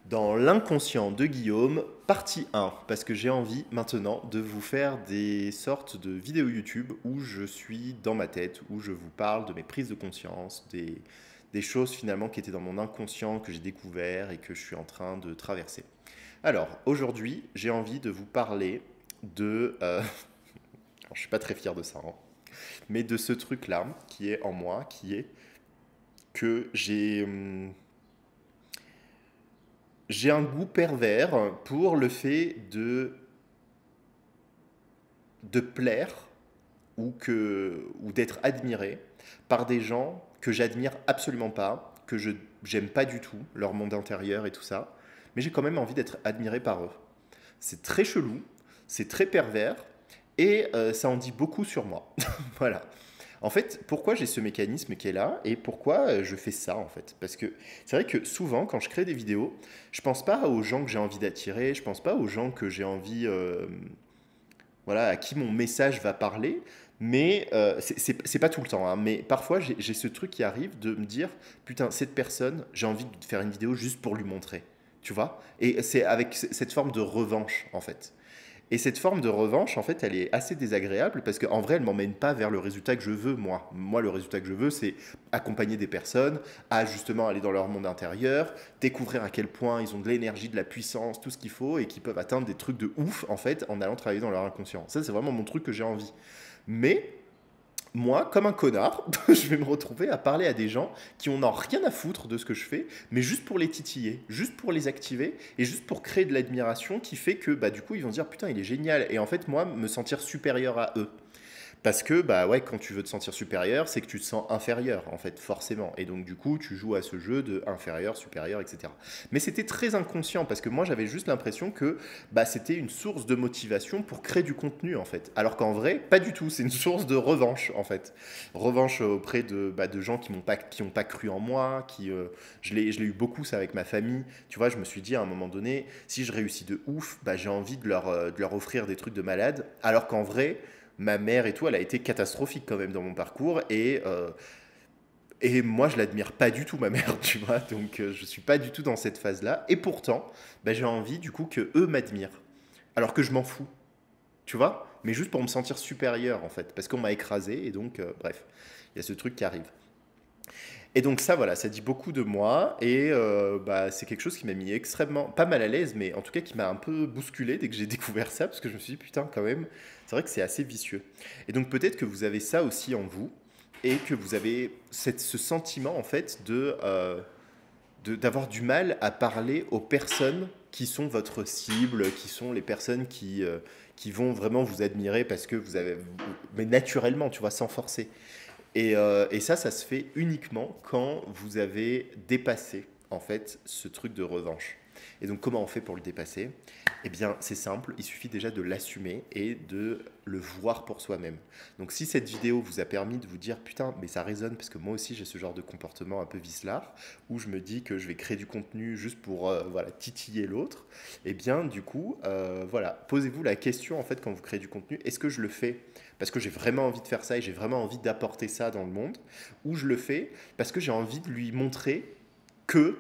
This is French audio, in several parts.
Dans l'inconscient de Guillaume, partie 1, parce que j'ai envie maintenant de vous faire des sortes de vidéos YouTube où je suis dans ma tête, où je vous parle de mes prises de conscience, des choses finalement qui étaient dans mon inconscient que j'ai découvert et que je suis en train de traverser. Alors, aujourd'hui, j'ai envie de vous parler de... alors, je suis pas très fier de ça, hein, mais de ce truc-là qui est en moi, qui est que j'ai un goût pervers pour le fait de plaire ou d'être admiré par des gens que j'admire absolument pas, que je j'aime pas du tout, leur monde intérieur et tout ça, mais j'ai quand même envie d'être admiré par eux. C'est très chelou, c'est très pervers, et ça en dit beaucoup sur moi. Voilà. En fait, pourquoi j'ai ce mécanisme qui est là et pourquoi je fais ça en fait? Parce que c'est vrai que souvent, quand je crée des vidéos, je pense pas aux gens que j'ai envie d'attirer, je pense pas aux gens que j'ai envie, voilà, à qui mon message va parler, mais c'est pas tout le temps, hein, mais parfois j'ai ce truc qui arrive de me dire, putain, cette personne, j'ai envie de faire une vidéo juste pour lui montrer, tu vois? Et c'est avec cette forme de revanche en fait. Et cette forme de revanche, en fait, elle est assez désagréable parce qu'en vrai, elle m'emmène pas vers le résultat que je veux, moi. Moi, le résultat que je veux, c'est accompagner des personnes à justement aller dans leur monde intérieur, découvrir à quel point ils ont de l'énergie, de la puissance, tout ce qu'il faut et qu'ils peuvent atteindre des trucs de ouf, en fait, en allant travailler dans leur inconscient. Ça, c'est vraiment mon truc que j'ai envie. Mais moi, comme un connard, je vais me retrouver à parler à des gens qui en ont rien à foutre de ce que je fais, mais juste pour les titiller, juste pour les activer et juste pour créer de l'admiration qui fait que bah, du coup ils vont se dire putain il est génial et en fait moi me sentir supérieur à eux. Parce que, bah ouais, quand tu veux te sentir supérieur, c'est que tu te sens inférieur, en fait, forcément. Et donc, du coup, tu joues à ce jeu de inférieur, supérieur, etc. Mais c'était très inconscient, parce que moi, j'avais juste l'impression que bah, c'était une source de motivation pour créer du contenu, en fait. Alors qu'en vrai, pas du tout. C'est une source de revanche, en fait. Revanche auprès de gens qui ont pas cru en moi, je l'ai eu beaucoup, ça, avec ma famille. Tu vois, je me suis dit, à un moment donné, si je réussis de ouf, bah, j'ai envie de leur offrir des trucs de malade. Alors qu'en vrai, ma mère et tout, elle a été catastrophique quand même dans mon parcours et moi je l'admire pas du tout ma mère, tu vois, donc je suis pas du tout dans cette phase-là et pourtant bah, j'ai envie du coup que eux m'admirent alors que je m'en fous, tu vois, mais juste pour me sentir supérieur en fait parce qu'on m'a écrasé et donc bref, il y a ce truc qui arrive. Et donc ça, voilà, ça dit beaucoup de moi et bah, c'est quelque chose qui m'a mis extrêmement, pas mal à l'aise, mais en tout cas qui m'a un peu bousculé dès que j'ai découvert ça, parce que je me suis dit, putain, quand même, c'est vrai que c'est assez vicieux. Et donc peut-être que vous avez ça aussi en vous et que vous avez ce sentiment, en fait, d'avoir du mal à parler aux personnes qui sont votre cible, qui sont les personnes qui vont vraiment vous admirer parce que vous avez, mais naturellement, tu vois, sans forcer. Et ça se fait uniquement quand vous avez dépassé en fait ce truc de revanche. Et donc comment on fait pour le dépasser? Eh bien c'est simple, il suffit déjà de l'assumer et de le voir pour soi-même. Donc si cette vidéo vous a permis de vous dire putain mais ça résonne parce que moi aussi j'ai ce genre de comportement un peu vicelard où je me dis que je vais créer du contenu juste pour voilà, titiller l'autre, eh bien du coup voilà, posez-vous la question en fait quand vous créez du contenu, est-ce que je le fais parce que j'ai vraiment envie de faire ça et j'ai vraiment envie d'apporter ça dans le monde, ou je le fais parce que j'ai envie de lui montrer que,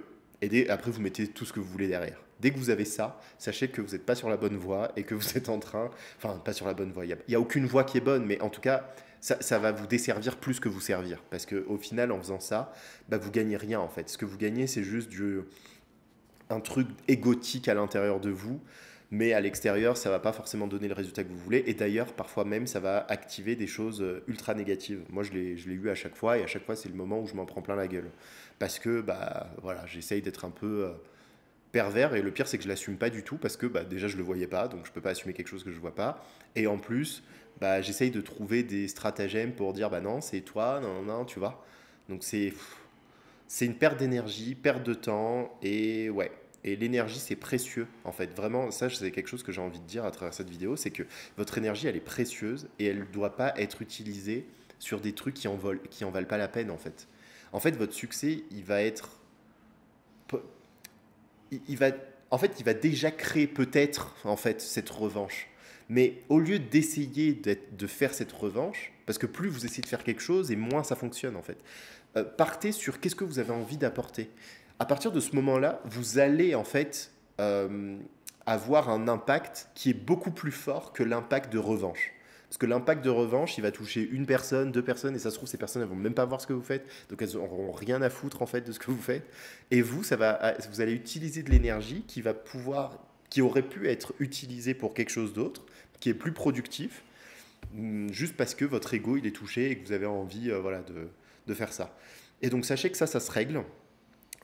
après vous mettez tout ce que vous voulez derrière. Dès que vous avez ça, sachez que vous n'êtes pas sur la bonne voie et que vous êtes en train, enfin pas sur la bonne voie, il y a aucune voie qui est bonne, mais en tout cas, ça va vous desservir plus que vous servir. Parce qu'au final, en faisant ça, bah, vous gagnez rien en fait. Ce que vous gagnez, c'est juste un truc égotique à l'intérieur de vous, mais à l'extérieur, ça va pas forcément donner le résultat que vous voulez. Et d'ailleurs, parfois même, ça va activer des choses ultra négatives. Moi, je l'ai eu à chaque fois, et à chaque fois, c'est le moment où je m'en prends plein la gueule. Parce que, bah, voilà, j'essaye d'être un peu pervers, et le pire, c'est que je l'assume pas du tout, parce que, bah, déjà, je le voyais pas, donc je peux pas assumer quelque chose que je vois pas. Et en plus, bah, j'essaye de trouver des stratagèmes pour dire, bah non, c'est toi, non, non, non, tu vois. Donc c'est une perte d'énergie, perte de temps, et ouais. Et l'énergie, c'est précieux, en fait. Vraiment, ça, c'est quelque chose que j'ai envie de dire à travers cette vidéo, c'est que votre énergie, elle est précieuse et elle ne doit pas être utilisée sur des trucs qui en valent pas la peine, en fait. En fait, votre succès, il va être... Il va, en fait, il va déjà créer peut-être, en fait, cette revanche. Mais au lieu d'essayer de faire cette revanche, parce que plus vous essayez de faire quelque chose et moins ça fonctionne, en fait, partez sur qu'est-ce que vous avez envie d'apporter. À partir de ce moment-là, vous allez en fait euh, avoir un impact qui est beaucoup plus fort que l'impact de revanche. Parce que l'impact de revanche, il va toucher une personne, deux personnes, et ça se trouve, ces personnes, elles vont même pas voir ce que vous faites, donc elles n'auront rien à foutre en fait de ce que vous faites. Et vous, vous allez utiliser de l'énergie qui aurait pu être utilisée pour quelque chose d'autre, qui est plus productif, juste parce que votre ego, il est touché et que vous avez envie, voilà, de faire ça. Et donc sachez que ça se règle.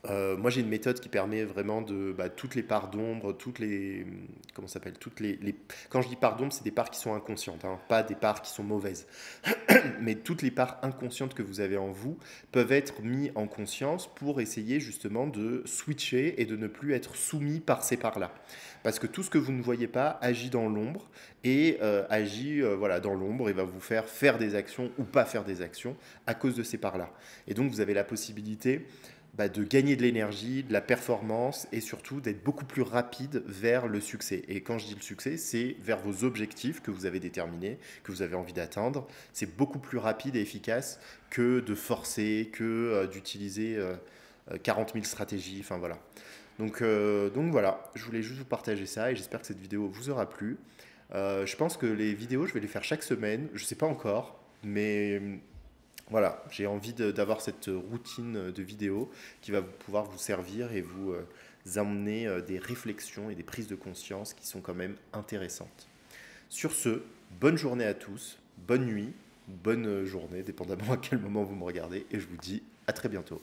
Moi, j'ai une méthode qui permet vraiment de toutes les parts d'ombre, toutes les comment ça s'appelle, quand je dis parts d'ombre, c'est des parts qui sont inconscientes, hein, pas des parts qui sont mauvaises, mais toutes les parts inconscientes que vous avez en vous peuvent être mises en conscience pour essayer justement de switcher et de ne plus être soumis par ces parts-là. Parce que tout ce que vous ne voyez pas agit dans l'ombre et agit voilà, dans l'ombre et va vous faire faire des actions ou pas faire des actions à cause de ces parts-là. Et donc vous avez la possibilité de gagner de l'énergie, de la performance et surtout d'être beaucoup plus rapide vers le succès. Et quand je dis le succès, c'est vers vos objectifs que vous avez déterminés, que vous avez envie d'atteindre. C'est beaucoup plus rapide et efficace que de forcer, que d'utiliser 40 000 stratégies. Enfin voilà. Donc voilà, je voulais juste vous partager ça et j'espère que cette vidéo vous aura plu. Je pense que les vidéos, je vais les faire chaque semaine. Je ne sais pas encore, mais voilà, j'ai envie d'avoir cette routine de vidéo qui va pouvoir vous servir et vous amener des réflexions et des prises de conscience qui sont quand même intéressantes. Sur ce, bonne journée à tous, bonne nuit, bonne journée, dépendamment à quel moment vous me regardez, et je vous dis à très bientôt.